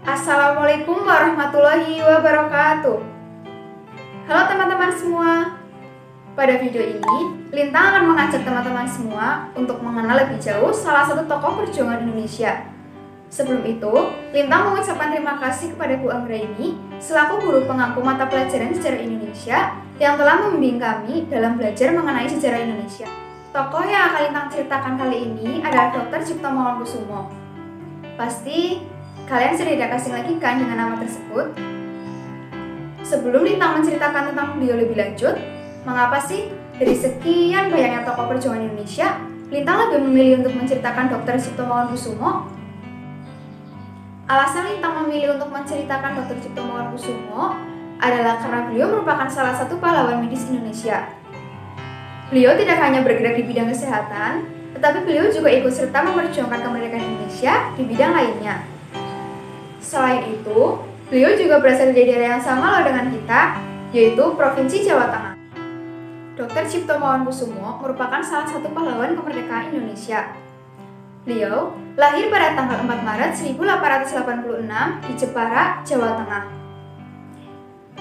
Assalamualaikum warahmatullahi wabarakatuh. Halo teman-teman semua. Pada video ini, Lintang akan mengajak teman-teman semua untuk mengenal lebih jauh salah satu tokoh perjuangan Indonesia. Sebelum itu, Lintang mengucapkan terima kasih kepada Bu Anggraini selaku guru pengampu mata pelajaran sejarah Indonesia yang telah membimbing kami dalam belajar mengenai sejarah Indonesia. Tokoh yang akan Lintang ceritakan kali ini adalah Dr. Cipto Mangunkusumo. Pasti kalian sudah tidak asing lagi kan dengan nama tersebut? Sebelum Lintang menceritakan tentang beliau lebih lanjut, mengapa sih dari sekian banyaknya tokoh perjuangan Indonesia, Lintang lebih memilih untuk menceritakan Dr. Cipto Mangunkusumo? Alasan Lintang memilih untuk menceritakan Dr. Cipto Mangunkusumo adalah karena beliau merupakan salah satu pahlawan medis Indonesia. Beliau tidak hanya bergerak di bidang kesehatan, tetapi beliau juga ikut serta memperjuangkan kemerdekaan Indonesia di bidang lainnya. Selain itu, beliau juga berasal dari daerah yang sama loh dengan kita, yaitu Provinsi Jawa Tengah. Dr. Cipto Mangunkusumo merupakan salah satu pahlawan kemerdekaan Indonesia. Beliau lahir pada tanggal 4 Maret 1886 di Jepara, Jawa Tengah.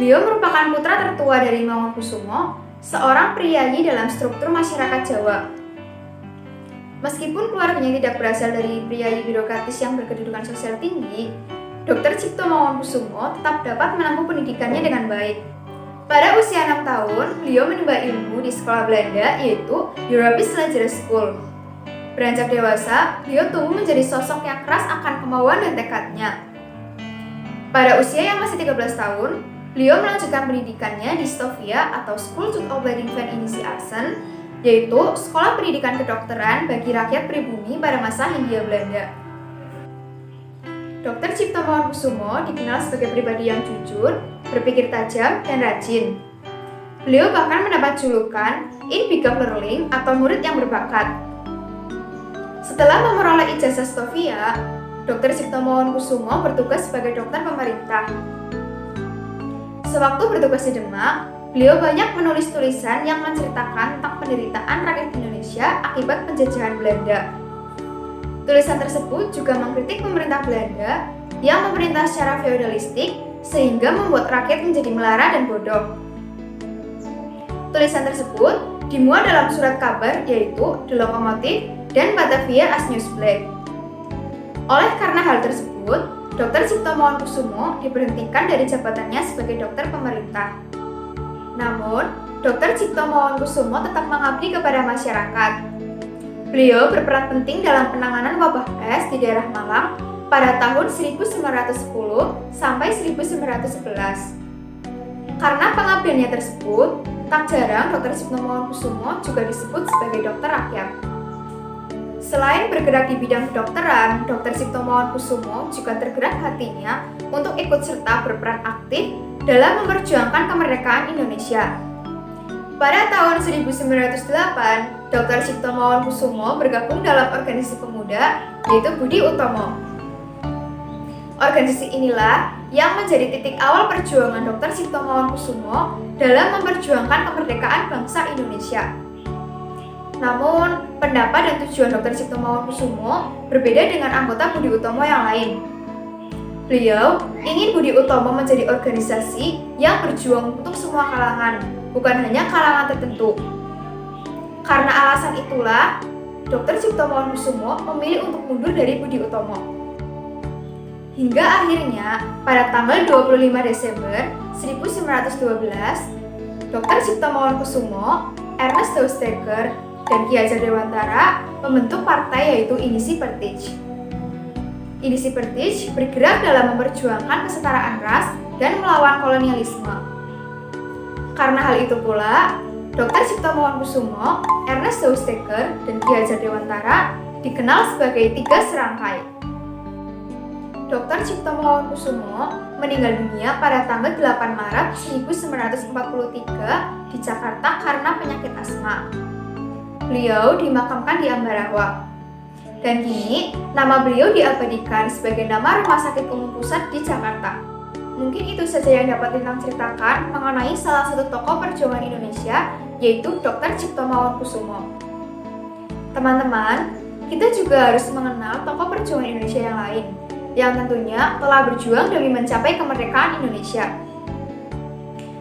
Beliau merupakan putra tertua dari Mangunkusumo, seorang priyayi dalam struktur masyarakat Jawa. Meskipun keluarganya tidak berasal dari priyayi birokratis yang berkedudukan sosial tinggi, Dr. Cipto Mangunkusumo tetap dapat menempuh pendidikannya dengan baik. Pada usia 6 tahun, beliau menimba ilmu di sekolah Belanda, yaitu Europees Leger School. Beranjak dewasa, beliau tumbuh menjadi sosok yang keras akan kemauan dan tekadnya. Pada usia yang masih 13 tahun, beliau melanjutkan pendidikannya di Stovia atau School tot Opleiding van Indische Artsen, yaitu sekolah pendidikan kedokteran bagi rakyat pribumi pada masa Hindia Belanda. Dr. Cipto Mangunkusumo dikenal sebagai pribadi yang jujur, berpikir tajam, dan rajin. Beliau bahkan mendapat julukan In Big Learning atau murid yang berbakat. Setelah memperoleh ijazah Stovia, Dr. Cipto Mangunkusumo bertugas sebagai dokter pemerintah. Sewaktu bertugas di Demak, beliau banyak menulis tulisan yang menceritakan tentang penderitaan rakyat Indonesia akibat penjajahan Belanda. Tulisan tersebut juga mengkritik pemerintah Belanda yang memerintah secara feodalistik sehingga membuat rakyat menjadi melara dan bodoh. Tulisan tersebut dimuat dalam surat kabar yaitu The Locomotive dan Batavia as Nieuwsblad. Oleh karena hal tersebut, Dr. Cipto Mangunkusumo diberhentikan dari jabatannya sebagai dokter pemerintah. Namun, Dr. Cipto Mangunkusumo tetap mengabdi kepada masyarakat. Beliau berperan penting dalam penanganan wabah pes di daerah Malang pada tahun 1910 sampai 1911. Karena pengabdiannya tersebut, tak jarang Dr. Cipto Mangunkusumo juga disebut sebagai dokter rakyat. Selain bergerak di bidang kedokteran, Dr. Cipto Mangunkusumo juga tergerak hatinya untuk ikut serta berperan aktif dalam memperjuangkan kemerdekaan Indonesia. Pada tahun 1908, Dr. Cipto Mangunkusumo bergabung dalam organisasi pemuda, yaitu Budi Utomo. Organisasi inilah yang menjadi titik awal perjuangan Dr. Cipto Mangunkusumo dalam memperjuangkan kemerdekaan bangsa Indonesia. Namun, pendapat dan tujuan Dr. Cipto Mangunkusumo berbeda dengan anggota Budi Utomo yang lain. Beliau ingin Budi Utomo menjadi organisasi yang berjuang untuk semua kalangan, bukan hanya kalangan tertentu. Karena alasan itulah, Dr. Cipto Mangunkusumo memilih untuk mundur dari Budi Utomo. Hingga akhirnya, pada tanggal 25 Desember 1912, Dr. Cipto Mangunkusumo, Ernest Deusteger, dan Ki Hajar Dewantara membentuk partai yaitu Indische Partij. Indische Partij bergerak dalam memperjuangkan kesetaraan ras dan melawan kolonialisme. Karena hal itu pula, Dr. Cipto Mangunkusumo, Ernest Deusteger, dan Ki Hajar Dewantara dikenal sebagai tiga serangkai. Dr. Cipto Mangunkusumo meninggal dunia pada tanggal 8 Maret 1943 di Jakarta karena penyakit asma. Beliau dimakamkan di Ambarawa. Dan kini, nama beliau diabadikan sebagai nama Rumah Sakit Umum Pusat di Jakarta. Mungkin itu saja yang dapat Lintang ceritakan mengenai salah satu tokoh perjuangan Indonesia, yaitu Dr. Cipto Mangunkusumo. Teman-teman, kita juga harus mengenal tokoh perjuangan Indonesia yang lain, yang tentunya telah berjuang demi mencapai kemerdekaan Indonesia.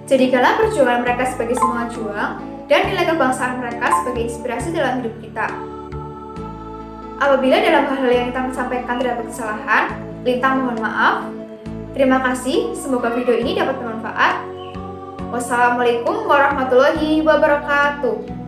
Jadikanlah perjuangan mereka sebagai semangat juang dan nilai kebangsaan mereka sebagai inspirasi dalam hidup kita. Apabila dalam hal yang kita sampaikan terdapat kesalahan, Lintang mohon maaf. Terima kasih, semoga video ini dapat bermanfaat. Wassalamualaikum warahmatullahi wabarakatuh.